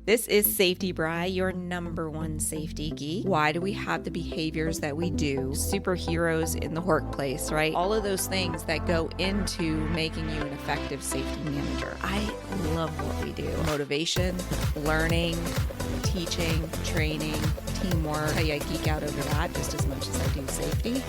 This is Safety Bri, your number one safety geek. Why do we have the behaviors that we do? Superheroes in the workplace, right? All of those things that go into making you an effective safety manager. I love what we do. Motivation, learning, teaching, training, teamwork. I geek out over that just as much as I do safety.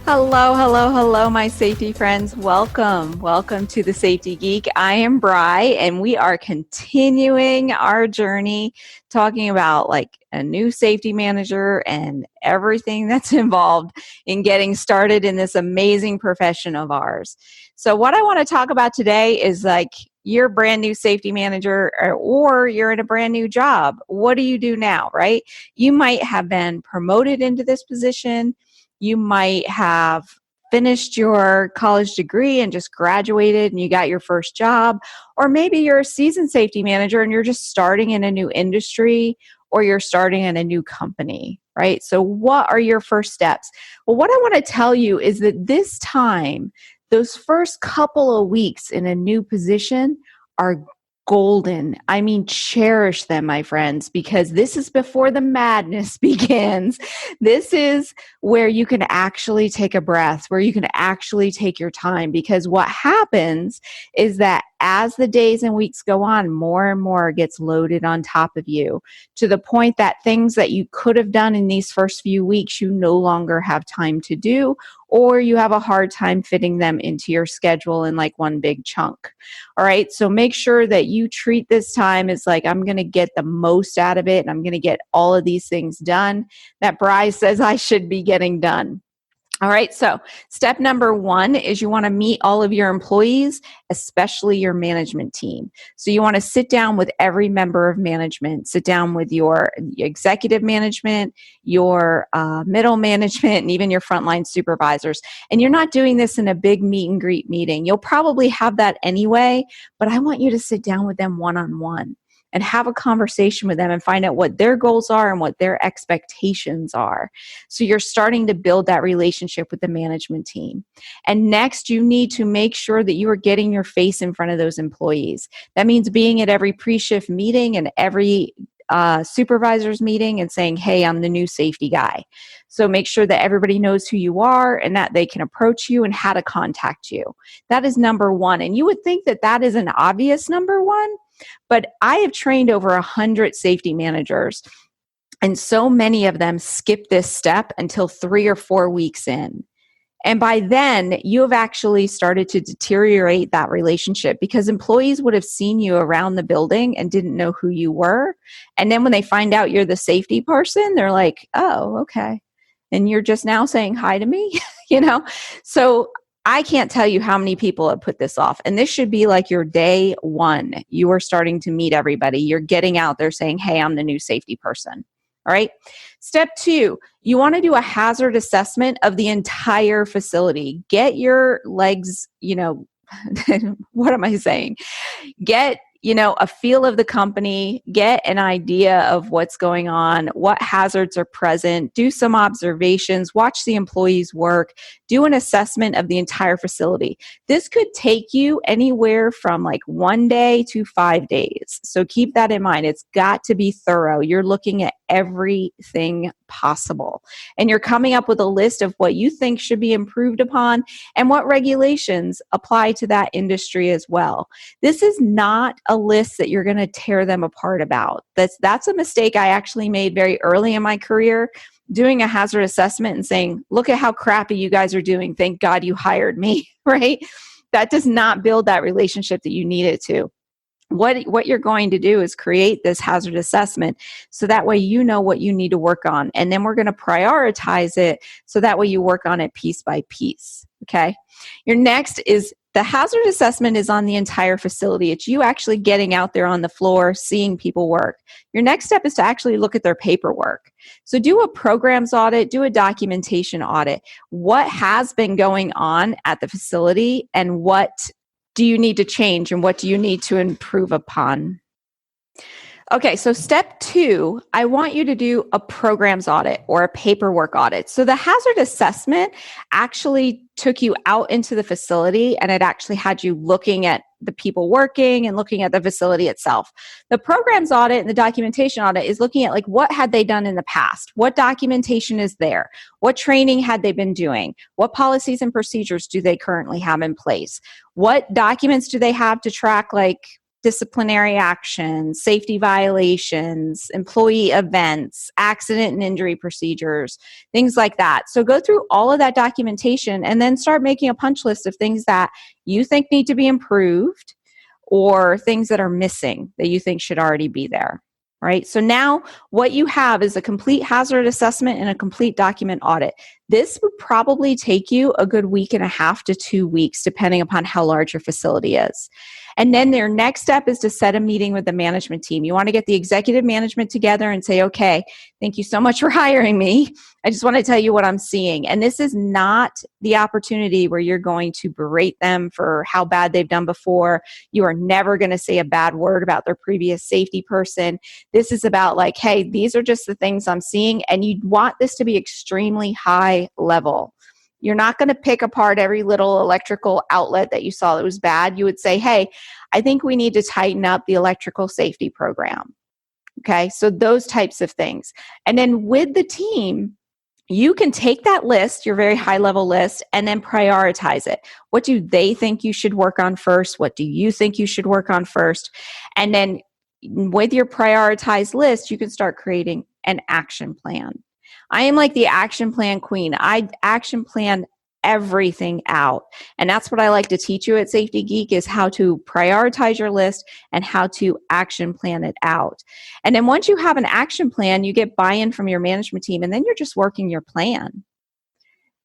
Hello, my safety friends. Welcome to the Safety Geek. I am Bri, and we are continuing our journey talking about like a new safety manager and everything that's involved in getting started in this amazing profession of ours. So what I want to talk about today is like you're a brand new safety manager or you're in a brand new job. What do you do now, right? You might have been promoted into this position. You might have finished your college degree and just graduated and you got your first job. Or maybe you're a seasoned safety manager and you're just starting in a new industry or you're starting in a new company, right? So what are your first steps? Well, what I want to tell you is that this time, those first couple of weeks in a new position are golden. I mean, cherish them, my friends, because this is before the madness begins. This is where you can actually take a breath, where you can actually take your time, because what happens is that as the days and weeks go on, more and more gets loaded on top of you to the point that things that you could have done in these first few weeks, you no longer have time to do, or you have a hard time fitting them into your schedule in like one big chunk. All right. So make sure that you treat this time as like, I'm going to get the most out of it and I'm going to get all of these things done that Bryce says I should be getting done. All right, so step number one is you want to meet all of your employees, especially your management team. So you want to sit down with every member of management, sit down with your executive management, your middle management, and even your frontline supervisors. And you're not doing this in a big meet and greet meeting. You'll probably have that anyway, but I want you to sit down with them one-on-one and have a conversation with them and find out what their goals are and what their expectations are. So you're starting to build that relationship with the management team. And next, you need to make sure that you are getting your face in front of those employees. That means being at every pre-shift meeting and every supervisor's meeting and saying, hey, I'm the new safety guy. So make sure that everybody knows who you are and that they can approach you and how to contact you. That is number one. And you would think that that is an obvious number one, but I have trained over 100 safety managers, and so many of them skip this step until 3 or 4 weeks in. And by then, you have actually started to deteriorate that relationship because employees would have seen you around the building and didn't know who you were. And then when they find out you're the safety person, they're like, oh, okay. And you're just now saying hi to me, So I can't tell you how many people have put this off. And this should be like your day one. You are starting to meet everybody. You're getting out there saying, hey, I'm the new safety person. All right. Step two, you want to do a hazard assessment of the entire facility. Get your legs, what am I saying? Get a feel of the company, get an idea of what's going on, what hazards are present, do some observations, watch the employees work, do an assessment of the entire facility. This could take you anywhere from like 1 day to 5 days. So keep that in mind. It's got to be thorough. You're looking at everything possible. And you're coming up with a list of what you think should be improved upon and what regulations apply to that industry as well. This is not a list that you're going to tear them apart about. That's a mistake I actually made very early in my career, doing a hazard assessment and saying, look at how crappy you guys are doing. Thank God you hired me, right? That does not build that relationship that you need it to. What you're going to do is create this hazard assessment so that way you know what you need to work on. And then we're going to prioritize it so that way you work on it piece by piece. Okay. Your next is the hazard assessment is on the entire facility. It's you actually getting out there on the floor, seeing people work. Your next step is to actually look at their paperwork. So do a programs audit, do a documentation audit. What has been going on at the facility and what do you need to change and what do you need to improve upon? Okay, so step 2, I want you to do a programs audit or a paperwork audit. So the hazard assessment actually took you out into the facility and it actually had you looking at the people working and looking at the facility itself. The programs audit and the documentation audit is looking at like what had they done in the past? What documentation is there? What training had they been doing? What policies and procedures do they currently have in place? What documents do they have to track like disciplinary actions, safety violations, employee events, accident and injury procedures, things like that. So go through all of that documentation and then start making a punch list of things that you think need to be improved or things that are missing that you think should already be there. Right? So now what you have is a complete hazard assessment and a complete document audit. This would probably take you a good week and a half to 2 weeks, depending upon how large your facility is. And then their next step is to set a meeting with the management team. You want to get the executive management together and say, okay, thank you so much for hiring me. I just want to tell you what I'm seeing. And this is not the opportunity where you're going to berate them for how bad they've done before. You are never going to say a bad word about their previous safety person. This is about like, hey, these are just the things I'm seeing. And you want this to be extremely high level. You're not going to pick apart every little electrical outlet that you saw that was bad. You would say, hey, I think we need to tighten up the electrical safety program. Okay, so those types of things. And then with the team, you can take that list, your very high level list, and then prioritize it. What do they think you should work on first? What do you think you should work on first? And then with your prioritized list, you can start creating an action plan. I am like the action plan queen. I action plan everything out. And that's what I like to teach you at Safety Geek is how to prioritize your list and how to action plan it out. And then once you have an action plan, you get buy-in from your management team, and then you're just working your plan.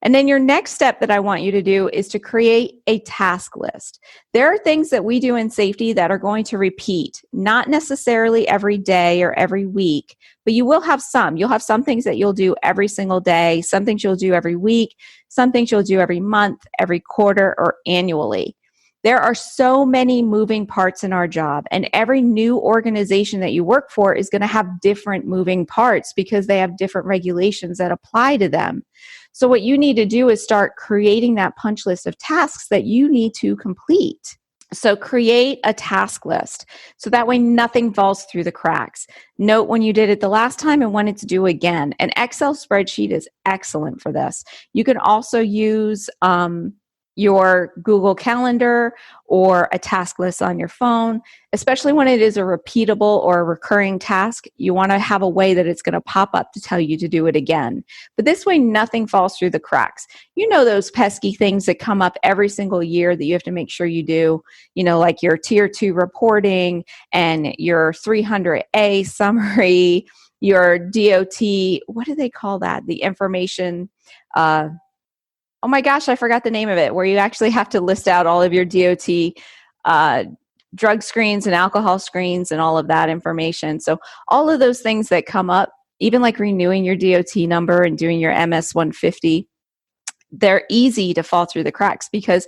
And then your next step that I want you to do is to create a task list. There are things that we do in safety that are going to repeat, not necessarily every day or every week, but you will have some. You'll have some things that you'll do every single day, some things you'll do every week, some things you'll do every month, every quarter, or annually. There are so many moving parts in our job, and every new organization that you work for is going to have different moving parts because they have different regulations that apply to them. So what you need to do is start creating that punch list of tasks that you need to complete. So create a task list so that way nothing falls through the cracks. Note when you did it the last time and when it's due again. An Excel spreadsheet is excellent for this. You can also use your Google Calendar or a task list on your phone, especially when it is a repeatable or a recurring task. You want to have a way that it's going to pop up to tell you to do it again. But this way, nothing falls through the cracks. You know those pesky things that come up every single year that you have to make sure you do, you know, like your Tier 2 reporting and your 300A summary, your DOT, what do they call that? The information, oh my gosh, I forgot the name of it, where you actually have to list out all of your DOT drug screens and alcohol screens and all of that information. So all of those things that come up, even like renewing your DOT number and doing your MS 150, they're easy to fall through the cracks because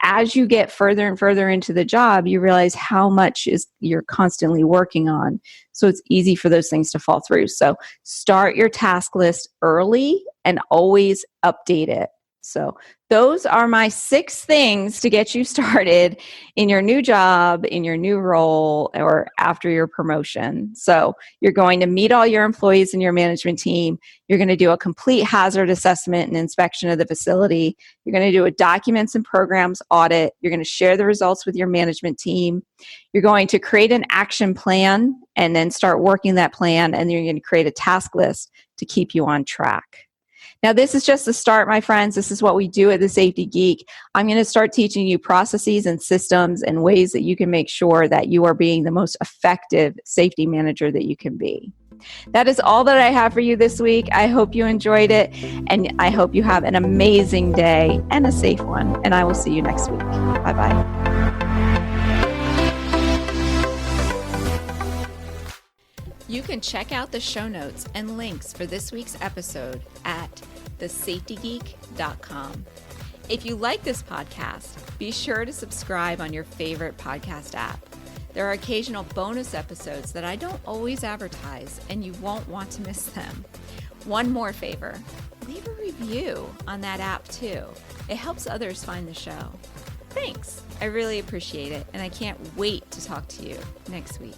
as you get further and further into the job, you realize how much you're constantly working on. So it's easy for those things to fall through. So start your task list early and always update it. So those are my 6 things to get you started in your new job, in your new role, or after your promotion. So you're going to meet all your employees and your management team. You're going to do a complete hazard assessment and inspection of the facility. You're going to do a documents and programs audit. You're going to share the results with your management team. You're going to create an action plan and then start working that plan. And then you're going to create a task list to keep you on track. Now, this is just the start, my friends. This is what we do at the Safety Geek. I'm going to start teaching you processes and systems and ways that you can make sure that you are being the most effective safety manager that you can be. That is all that I have for you this week. I hope you enjoyed it, and I hope you have an amazing day and a safe one. And I will see you next week. Bye-bye. You can check out the show notes and links for this week's episode at thesafetygeek.com. If you like this podcast, be sure to subscribe on your favorite podcast app. There are occasional bonus episodes that I don't always advertise, and you won't want to miss them. One more favor, leave a review on that app too. It helps others find the show. Thanks. I really appreciate it. And I can't wait to talk to you next week.